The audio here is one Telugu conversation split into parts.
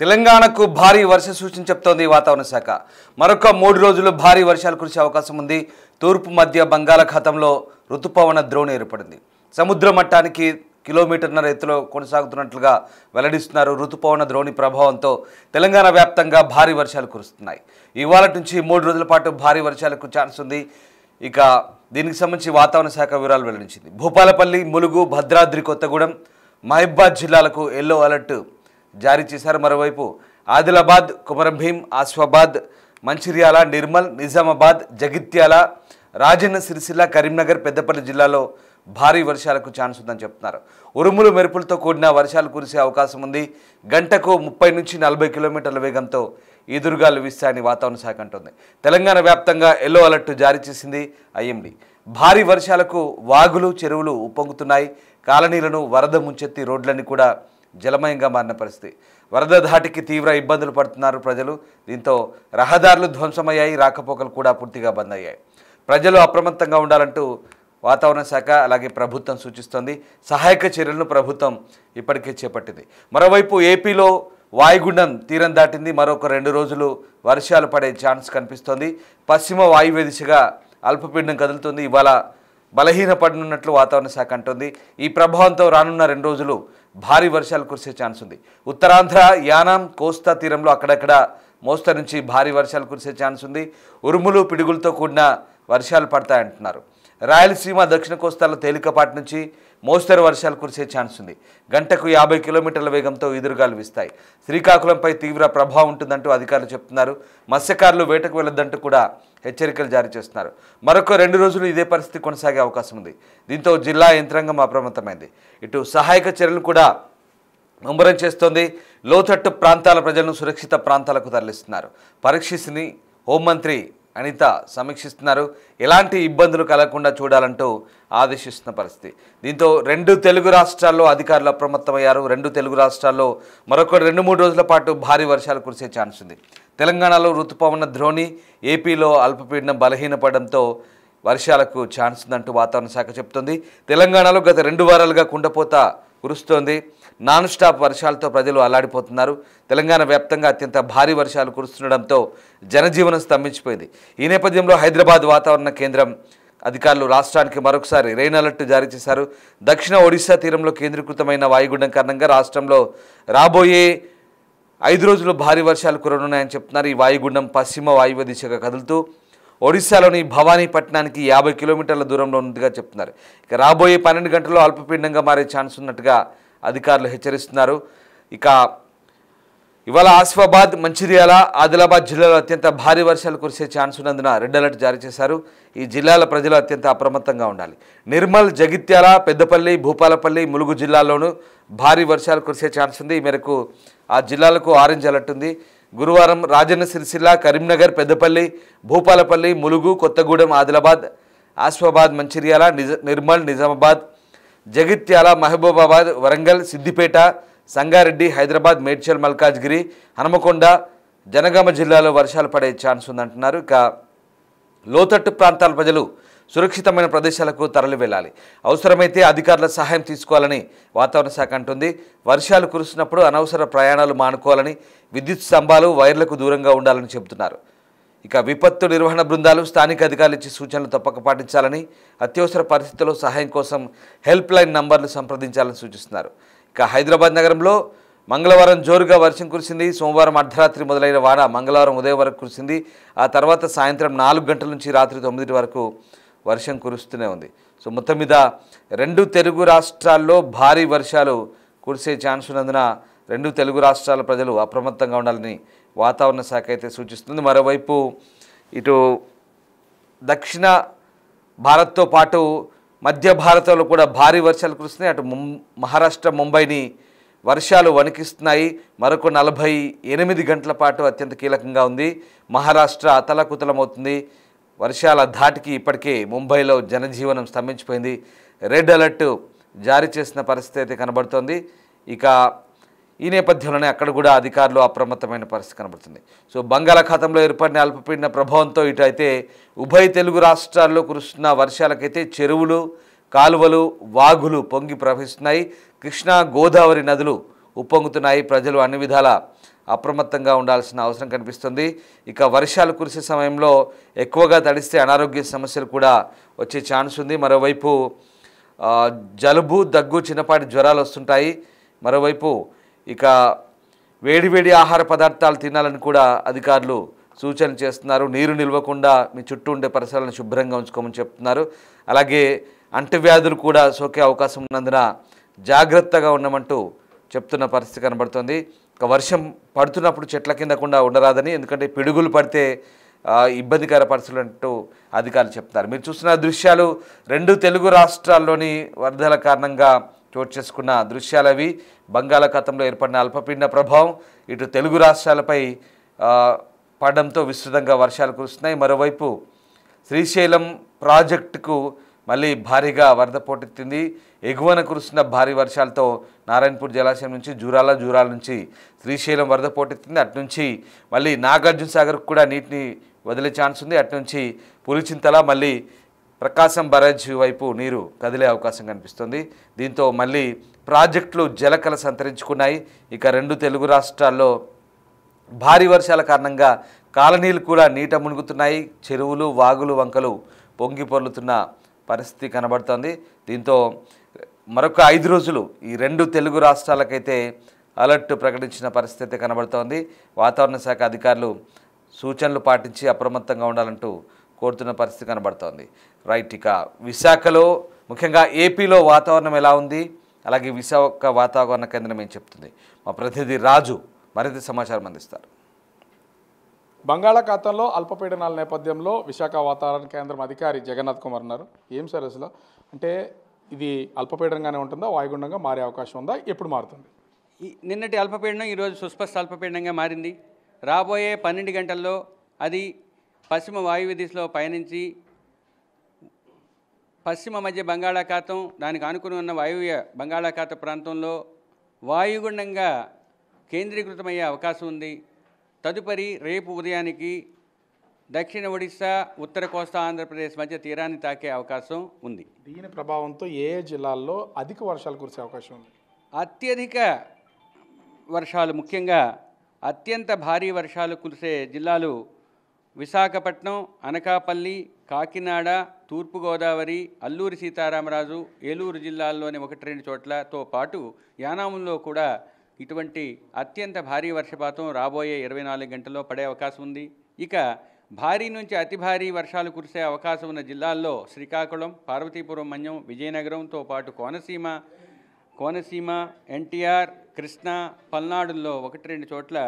తెలంగాణకు భారీ వర్ష సూచన చెప్తోంది వాతావరణ శాఖ. మరొక 3 రోజులు భారీ వర్షాలు కురిసే అవకాశం ఉంది. తూర్పు మధ్య బంగాళాఖాతంలో రుతుపవన ద్రోణి ఏర్పడింది. సముద్ర మట్టానికి కిలోమీటర్న్నర ఎత్తులో కొనసాగుతున్నట్లుగా వెల్లడిస్తున్నారు. రుతుపవన ద్రోణి ప్రభావంతో తెలంగాణ వ్యాప్తంగా భారీ వర్షాలు కురుస్తున్నాయి. ఇవాళ నుంచి 3 రోజుల పాటు భారీ వర్షాలకు ఛాన్స్ ఉంది. ఇక దీనికి సంబంధించి వాతావరణ శాఖ వివరాలు వెల్లడించింది. భూపాలపల్లి, ములుగు, భద్రాద్రి కొత్తగూడెం, మహబూబాబాద్ జిల్లాలకు ఎల్లో అలర్ట్ జారీ చేశారు. మరోవైపు ఆదిలాబాద్, కొమరంభీం, ఆసిఫాబాద్, మంచిర్యాల, నిర్మల్, నిజామాబాద్, జగిత్యాల, రాజన్న సిరిసిల్ల, కరీంనగర్, పెద్దపల్లి జిల్లాలో భారీ వర్షాలకు ఛాన్స్ ఉందని చెప్తున్నారు. ఉరుములు మెరుపులతో కూడిన వర్షాలు కురిసే అవకాశం ఉంది. గంటకు 30 నుంచి 40 కిలోమీటర్ల వేగంతో ఈదురుగాలు వీస్తాయని వాతావరణ శాఖ అంటోంది. తెలంగాణ వ్యాప్తంగా ఎల్లో అలర్ట్ జారీ చేసింది ఐఎండీ. భారీ వర్షాలకు వాగులు, చెరువులు ఉప్పొంగుతున్నాయి. కాలనీలను వరద ముంచెత్తి రోడ్లన్నీ కూడా జలమయంగా మారిన పరిస్థితి. వరద ధాటికి తీవ్ర ఇబ్బందులు పడుతున్నారు ప్రజలు. దీంతో రహదారులు ధ్వంసమయ్యాయి. రాకపోకలు కూడా పూర్తిగా బంద్ అయ్యాయి. ప్రజలు అప్రమత్తంగా ఉండాలంటూ వాతావరణ శాఖ అలాగే ప్రభుత్వం సూచిస్తోంది. సహాయక చర్యలను ప్రభుత్వం ఇప్పటికే చేపట్టింది. మరోవైపు ఏపీలో వాయుగుండం తీరం దాటింది. మరొక 2 రోజులు వర్షాలు పడే ఛాన్స్ కనిపిస్తోంది. పశ్చిమ వాయువ్య దిశగా అల్పపీడనం కదులుతుంది. ఇవాళ బలహీనపడనున్నట్లు వాతావరణ శాఖ అంటోంది. ఈ ప్రభావంతో రానున్న 2 రోజులు భారీ వర్షాలు కురిసే ఛాన్స్ ఉంది. ఉత్తరాంధ్ర, యానాం, కోస్తా తీరంలో అక్కడక్కడ మోస్తరు నుంచి భారీ వర్షాలు కురిసే ఛాన్స్ ఉంది. ఉరుములు, పిడుగులతో కూడిన వర్షాలు పడతాయంటున్నారు. రాయలసీమ, దక్షిణ కోస్తాలో తేలికపాటి నుంచి మోస్తరు వర్షాలు కురిసే ఛాన్స్ ఉంది. గంటకు 50 కిలోమీటర్ల వేగంతో ఎదురుగాలు వీస్తాయి. శ్రీకాకుళంపై తీవ్ర ప్రభావం ఉంటుందంటూ అధికారులు చెప్తున్నారు. మత్స్యకారులు వేటకు వెళ్లొద్దంటూ కూడా హెచ్చరికలు జారీ చేస్తున్నారు. మరొక 2 రోజులు ఇదే పరిస్థితి కొనసాగే అవకాశం ఉంది. దీంతో జిల్లా యంత్రాంగం అప్రమత్తమైంది. ఇటు సహాయక చర్యలు కూడా ముమ్మరం చేస్తోంది. లోతట్టు ప్రాంతాల ప్రజలను సురక్షిత ప్రాంతాలకు తరలిస్తున్నారు. పరీక్షిస్తుని హోంమంత్రి అనిత సమీక్షిస్తున్నారు. ఎలాంటి ఇబ్బందులు కలగకుండా చూడాలంటూ ఆదేశిస్తున్న పరిస్థితి. దీంతో 2 తెలుగు రాష్ట్రాల్లో అధికారులు అప్రమత్తమయ్యారు. 2 తెలుగు రాష్ట్రాల్లో మరొక 2-3 రోజుల పాటు భారీ వర్షాలు కురిసే ఛాన్స్ ఉంది. తెలంగాణలో రుతుపవన ద్రోణి, ఏపీలో అల్పపీడనం బలహీనపడడంతో వర్షాలకు ఛాన్స్ ఉందంటూ వాతావరణ శాఖ చెప్తోంది. తెలంగాణలో గత 2 వారాలుగా కుండపోత కురుస్తోంది. నాన్ స్టాప్ వర్షాలతో ప్రజలు అల్లాడిపోతున్నారు. తెలంగాణ వ్యాప్తంగా అత్యంత భారీ వర్షాలు కురుస్తుండడంతో జనజీవనం స్తంభించిపోయింది. ఈ నేపథ్యంలో హైదరాబాద్ వాతావరణ కేంద్రం అధికారులు రాష్ట్రానికి మరొకసారి రెయిన్ అలర్ట్ జారీ చేశారు. దక్షిణ ఒడిశా తీరంలో కేంద్రీకృతమైన వాయుగుండం కారణంగా రాష్ట్రంలో రాబోయే 5 రోజులు భారీ వర్షాలు కురనున్నాయని చెప్తున్నారు. ఈ వాయుగుండం పశ్చిమ వాయువ్య దిశగా కదులుతూ ఒడిశాలోని భవానీ పట్టణానికి 50 కిలోమీటర్ల దూరంలో ఉన్నట్టుగా చెప్తున్నారు. ఇక రాబోయే 12 గంటల్లో అల్పపీడనంగా మారే ఛాన్స్ ఉన్నట్టుగా అధికారులు హెచ్చరిస్తున్నారు. ఇక ఇవాళ ఆసిఫాబాద్, మంచిర్యాల, ఆదిలాబాద్ జిల్లాలో అత్యంత భారీ వర్షాలు కురిసే ఛాన్స్ ఉన్నందున రెడ్ అలర్ట్ జారీ చేశారు. ఈ జిల్లాల ప్రజలు అత్యంత అప్రమత్తంగా ఉండాలి. నిర్మల్, జగిత్యాల, పెద్దపల్లి, భూపాలపల్లి, ములుగు జిల్లాల్లోనూ భారీ వర్షాలు కురిసే ఛాన్స్ ఉంది. ఈ మేరకు ఆ జిల్లాలకు ఆరెంజ్ అలర్ట్ ఉంది. గురువారం రాజన్న సిరిసిల్ల, కరీంనగర్, పెద్దపల్లి, భూపాలపల్లి, ములుగు, కొత్తగూడెం, ఆదిలాబాద్, ఆసిఫాబాద్, మంచిర్యాల, నిర్మల్, నిజామాబాద్, జగిత్యాల, మహబూబాబాద్, వరంగల్, సిద్దిపేట, సంగారెడ్డి, హైదరాబాద్, మేడ్చల్, మల్కాజ్గిరి, హనుమకొండ, జనగామ జిల్లాలో వర్షాలు పడే ఛాన్స్ ఉందంటున్నారు. ఇక లోతట్టు ప్రాంతాల ప్రజలు సురక్షితమైన ప్రదేశాలకు తరలి వెళ్ళాలి. అవసరమైతే అధికారుల సహాయం తీసుకోవాలని వాతావరణ శాఖ అంటుంది. వర్షాలు కురుస్తున్నప్పుడు అనవసర ప్రయాణాలు మానుకోవాలని, విద్యుత్ స్తంభాలు, వైర్లకు దూరంగా ఉండాలని చెబుతున్నారు. ఇక విపత్తు నిర్వహణ బృందాలు స్థానిక అధికారులు ఇచ్చే సూచనలు తప్పక పాటించాలని, అత్యవసర పరిస్థితుల్లో సహాయం కోసం హెల్ప్ లైన్ నంబర్లు సంప్రదించాలని సూచిస్తున్నారు. ఇక హైదరాబాద్ నగరంలో మంగళవారం జోరుగా వర్షం కురిసింది. సోమవారం అర్ధరాత్రి మొదలైన వాన మంగళవారం ఉదయం వరకు కురిసింది. ఆ తర్వాత సాయంత్రం 4 గంటల నుంచి రాత్రి 9 వరకు వర్షం కురుస్తూనే ఉంది. సో మొత్తం మీద 2 తెలుగు రాష్ట్రాల్లో భారీ వర్షాలు కురిసే ఛాన్స్ ఉన్నందున 2 తెలుగు రాష్ట్రాల ప్రజలు అప్రమత్తంగా ఉండాలని వాతావరణ శాఖ అయితే సూచిస్తుంది. మరోవైపు ఇటు దక్షిణ భారత్తో పాటు మధ్య భారత్లో కూడా భారీ వర్షాలు కురుస్తున్నాయి. అటు మహారాష్ట్ర, ముంబైని వర్షాలు వణికిస్తున్నాయి. మరొక 48 గంటల పాటు అత్యంత కీలకంగా ఉంది. మహారాష్ట్ర అతలాకుతలమవుతుంది. వర్షాల ధాటికి ఇప్పటికే ముంబైలో జనజీవనం స్తంభించిపోయింది. రెడ్ అలర్ట్ జారీ చేసిన పరిస్థితి అయితే కనబడుతోంది. ఇక ఈ నేపథ్యంలోనే అక్కడ కూడా అధికారులు అప్రమత్తమైన పరిస్థితి కనబడుతుంది. సో బంగాళాఖాతంలో ఏర్పడిన అల్పపీడన ప్రభావంతో ఇటు అయితే ఉభయ తెలుగు రాష్ట్రాల్లో కురుస్తున్న వర్షాలకైతే చెరువులు, కాలువలు, వాగులు పొంగి ప్రవహిస్తున్నాయి. కృష్ణా, గోదావరి నదులు ఉప్పొంగుతున్నాయి. ప్రజలు అన్ని విధాల అప్రమత్తంగా ఉండాల్సిన అవసరం కనిపిస్తుంది. ఇక వర్షాలు కురిసే సమయంలో ఎక్కువగా తడిస్తే అనారోగ్య సమస్యలు కూడా వచ్చే ఛాన్స్ ఉంది. మరోవైపు జలుబు, దగ్గు, చిన్నపాటి జ్వరాలు వస్తుంటాయి. మరోవైపు ఇక వేడివేడి ఆహార పదార్థాలు తినాలని కూడా అధికారులు సూచన చేస్తున్నారు. నీరు నిల్వకుండా మీ చుట్టూ ఉండే పరిసరాలను శుభ్రంగా ఉంచుకోమని చెప్తున్నారు. అలాగే అంటువ్యాధులు కూడా సోకే అవకాశం ఉన్నందున జాగ్రత్తగా ఉండమంటూ చెప్తున్న పరిస్థితి కనబడుతుంది. ఇక వర్షం పడుతున్నప్పుడు చెట్ల కింద కూడా ఉండరాదని, ఎందుకంటే పిడుగులు పడితే ఇబ్బందికర పరిస్థితులు అంటూ అధికారులు చెప్తున్నారు. మీరు చూస్తున్న దృశ్యాలు రెండు తెలుగు రాష్ట్రాల్లోని వరదల కారణంగా చోటు చేసుకున్న దృశ్యాలవి. బంగాళాఖాతంలో ఏర్పడిన అల్పపీడన ప్రభావం ఇటు తెలుగు రాష్ట్రాలపై పడడంతో విస్తృతంగా వర్షాలు కురుస్తున్నాయి. మరోవైపు శ్రీశైలం ప్రాజెక్టుకు మళ్ళీ భారీగా వరద పోటెత్తింది. ఎగువన కురుస్తున్న భారీ వర్షాలతో నారాయణపూర్ జలాశయం నుంచి జూరాల నుంచి శ్రీశైలం వరద పోటెత్తింది. అటునుంచి మళ్ళీ నాగార్జున సాగర్కు కూడా నీటిని వదిలే ఛాన్స్ ఉంది. అటునుంచి పులిచింతల, మళ్ళీ ప్రకాశం బరాజ్ వైపు నీరు కదిలే అవకాశం కనిపిస్తుంది. దీంతో మళ్ళీ ప్రాజెక్టులు జలకల సంతరించుకున్నాయి. ఇక రెండు తెలుగు రాష్ట్రాల్లో భారీ వర్షాల కారణంగా కాలనీలు కూడా నీట మునుగుతున్నాయి. చెరువులు, వాగులు, వంకలు పొంగి పొర్లుతున్న పరిస్థితి కనబడుతోంది. దీంతో మరొక 5 రోజులు ఈ రెండు తెలుగు రాష్ట్రాలకైతే అలర్ట్ ప్రకటించిన పరిస్థితి కనబడుతోంది. వాతావరణ శాఖ అధికారులు సూచనలు పాటించి అప్రమత్తంగా ఉండాలంటూ కోరుతున్న పరిస్థితి కనబడుతోంది. రైట్, ఇక విశాఖలో ముఖ్యంగా ఏపీలో వాతావరణం ఎలా ఉంది, అలాగే విశాఖ వాతావరణ కేంద్రం ఏం చెప్తుంది, మా ప్రతినిధి రాజు మరింత సమాచారం అందిస్తారు. బంగాళాఖాతంలో అల్పపీడనాల నేపథ్యంలో విశాఖ వాతావరణ కేంద్రం అధికారి జగన్నాథ్ కుమార్ ఉన్నారు. ఏం సార్ అసలు అంటే ఇది అల్పపీడనంగానే ఉంటుందా, వాయుగుండంగా మారే అవకాశం ఉందా, ఎప్పుడు మారుతుంది? నిన్నటి అల్పపీడనం ఈరోజు సుస్పష్ట అల్పపీడనంగా మారింది. రాబోయే 12 గంటల్లో అది పశ్చిమ వాయువ్య దిశలో పయనించి పశ్చిమ మధ్య బంగాళాఖాతం, దానికి ఆనుకుని ఉన్న వాయువ్య బంగాళాఖాత ప్రాంతంలో వాయుగుండంగా కేంద్రీకృతమయ్యే అవకాశం ఉంది. తదుపరి రేపు ఉదయానికి దక్షిణ ఒడిశా, ఉత్తర కోస్తా ఆంధ్రప్రదేశ్ మధ్య తీరాన్ని తాకే అవకాశం ఉంది. దీని ప్రభావంతో ఏ జిల్లాల్లో అధిక వర్షాలు కురిసే అవకాశం ఉంది? అత్యధిక వర్షాలు, ముఖ్యంగా అత్యంత భారీ వర్షాలు కురిసే జిల్లాలు విశాఖపట్నం, అనకాపల్లి, కాకినాడ, తూర్పుగోదావరి, అల్లూరి సీతారామరాజు, ఏలూరు జిల్లాల్లోని 1-2 చోట్లతో పాటు యానాంలో కూడా ఇటువంటి అత్యంత భారీ వర్షపాతం రాబోయే 24 గంటల్లో పడే అవకాశం ఉంది. ఇక భారీ నుంచి అతి భారీ వర్షాలు కురిసే అవకాశం ఉన్న జిల్లాల్లో శ్రీకాకుళం, పార్వతీపురం మన్యం, విజయనగరంతో పాటు కోనసీమ, ఎన్టీఆర్, కృష్ణా, పల్నాడుల్లో 1-2 చోట్ల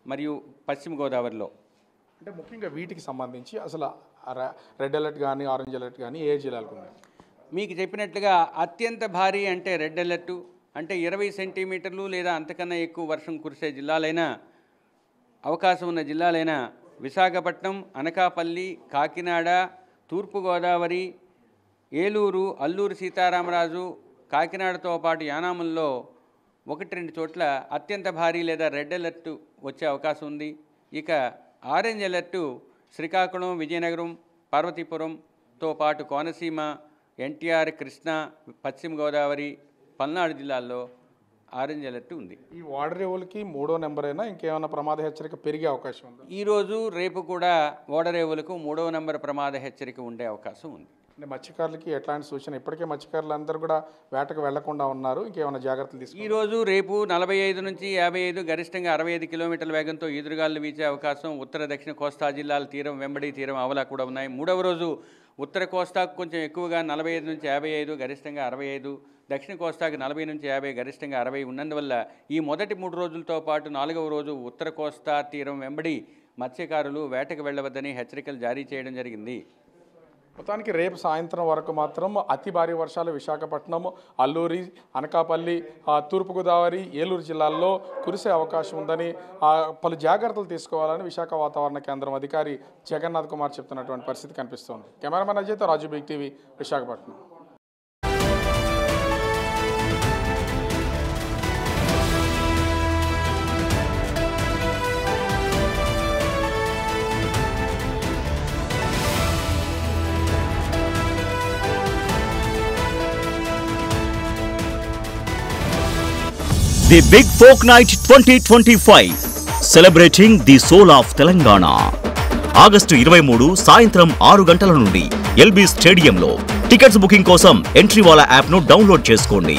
మరియు పశ్చిమ గోదావరిలో. అంటే ముఖ్యంగా వీటికి సంబంధించి అసలు రెడ్ అలర్ట్ కానీ ఆరెంజ్ అలర్ట్ కానీ ఏ జిల్లాలకు ఉన్నాయి? మీకు చెప్పినట్లుగా అత్యంత భారీ అంటే రెడ్ అలర్టు, అంటే 20 సెంటీమీటర్లు లేదా అంతకన్నా ఎక్కువ వర్షం కురిసే జిల్లాలైనా, అవకాశం ఉన్న జిల్లాలైనా విశాఖపట్నం, అనకాపల్లి, కాకినాడ, తూర్పుగోదావరి, ఏలూరు, అల్లూరి సీతారామరాజు, కాకినాడతో పాటు యానాముల్లో 1-2 చోట్ల అత్యంత భారీ లేదా రెడ్ అలర్ట్ వచ్చే అవకాశం ఉంది. ఇక ఆరెంజ్ అలర్టు శ్రీకాకుళం, విజయనగరం, పార్వతీపురంతో పాటు కోనసీమ, ఎన్టీఆర్, కృష్ణా, పశ్చిమ గోదావరి, పల్నాడు జిల్లాల్లో ఆరెంజ్ అలర్ట్ ఉంది. ఈ ఓడరేవులకి 3వ నెంబర్ అయినా ఇంకేమైనా ప్రమాద హెచ్చరిక పెరిగే అవకాశం ఉంది? ఈరోజు రేపు కూడా ఓడరేవులకు 3వ నెంబర్ ప్రమాద హెచ్చరిక ఉండే అవకాశం ఉంది. అంటే మత్స్యకారులకి ఎట్లాంటి సూచన? ఇప్పటికే మత్స్యకారులు అందరూ కూడా వేటకు వెళ్లకుండా ఉన్నారు, ఇంకేమైనా జాగ్రత్తలు తీసుకుంటారు? ఈరోజు రేపు 45 నుంచి 55, గరిష్టంగా 65 కిలోమీటర్ల వేగంతో ఈదురుగాలు వీచే అవకాశం ఉత్తర దక్షిణ కోస్తా జిల్లాల తీరం వెంబడి తీరం ఆవలా కూడా ఉన్నాయి. 3వ రోజు ఉత్తర కోస్తాకు కొంచెం ఎక్కువగా 45 నుంచి 55, గరిష్టంగా 65, దక్షిణ కోస్తాకి 40 నుంచి 50, గరిష్టంగా 60 ఉన్నందువల్ల ఈ మొదటి 3 రోజులతో పాటు 4వ రోజు ఉత్తర కోస్తా తీరం వెంబడి మత్స్యకారులు వేటకు వెళ్లవద్దని హెచ్చరికలు జారీ చేయడం జరిగింది. మొత్తానికి రేపు సాయంత్రం వరకు మాత్రం అతి భారీ వర్షాలు విశాఖపట్నం, అల్లూరి, అనకాపల్లి, తూర్పుగోదావరి, ఏలూరు జిల్లాల్లో కురిసే అవకాశం ఉందని, పలు జాగ్రత్తలు తీసుకోవాలని విశాఖ వాతావరణ కేంద్రం అధికారి జగన్నాథ్ కుమార్ చెప్తున్నటువంటి పరిస్థితి కనిపిస్తోంది. కెమెరామెన్ అజయ్తో Raju, Big TV, Visakhapatnam. The Big Folk Night 2025. Celebrating the soul of Telangana. August 23 సాయంత్రం 6 గంటల నుండి ఎల్బీ స్టేడియంలో. టికెట్స్ బుకింగ్ కోసం ఎంట్రీవాలా యాప్ను డౌన్లోడ్ చేసుకోండి.